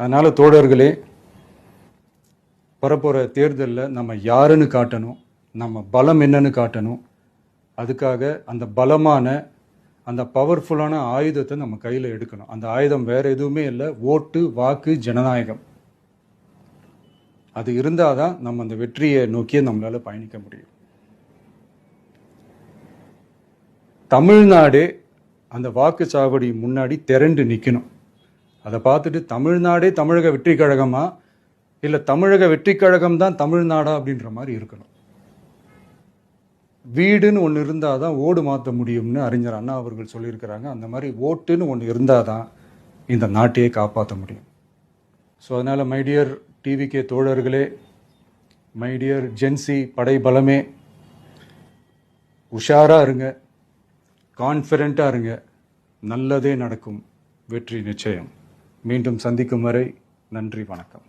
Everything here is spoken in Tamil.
அதனால் தோழர்களே, வரப்போகிற தேர்தலில் நம்ம யாருன்னு காட்டணும், நம்ம பலம் என்னன்னு காட்டணும். அதுக்காக அந்த பலமான, அந்த பவர்ஃபுல்லான ஆயுதத்தை நம்ம கையில் எடுக்கணும். அந்த ஆயுதம் வேறு எதுவுமே இல்லை, ஓட்டு, வாக்கு, ஜனநாயகம். அது இருந்தால் தான் நம்ம அந்த வெற்றியை நோக்கியே நம்மளால் பயணிக்க முடியும். தமிழ்நாடே அந்த வாக்குச்சாவடி முன்னாடி திரண்டு நிற்கணும். அதை பார்த்துட்டு தமிழ்நாடே தமிழக வெற்றி கழகமா, இல்லை தமிழக வெற்றி கழகம் தான் தமிழ்நாடா அப்படின்ற மாதிரி இருக்கணும். வீடுன்னு ஒன்று இருந்தால் தான் ஓடு மாற்ற முடியும்னு அறிஞர் அண்ணா அவர்கள் சொல்லியிருக்கிறாங்க. அந்த மாதிரி ஓட்டுன்னு ஒன்று இருந்தால் தான் இந்த நாட்டையே காப்பாற்ற முடியும். ஸோ அதனால் மைடியர் டிவிகே தோழர்களே, மைடியர் ஜென்சி படை பலமே, உஷாராக இருங்க, கான்ஃபிடென்ட்டாக இருங்க. நல்லதே நடக்கும். வெற்றி நிச்சயம். மீண்டும் சந்திக்கும் வரை நன்றி, வணக்கம்.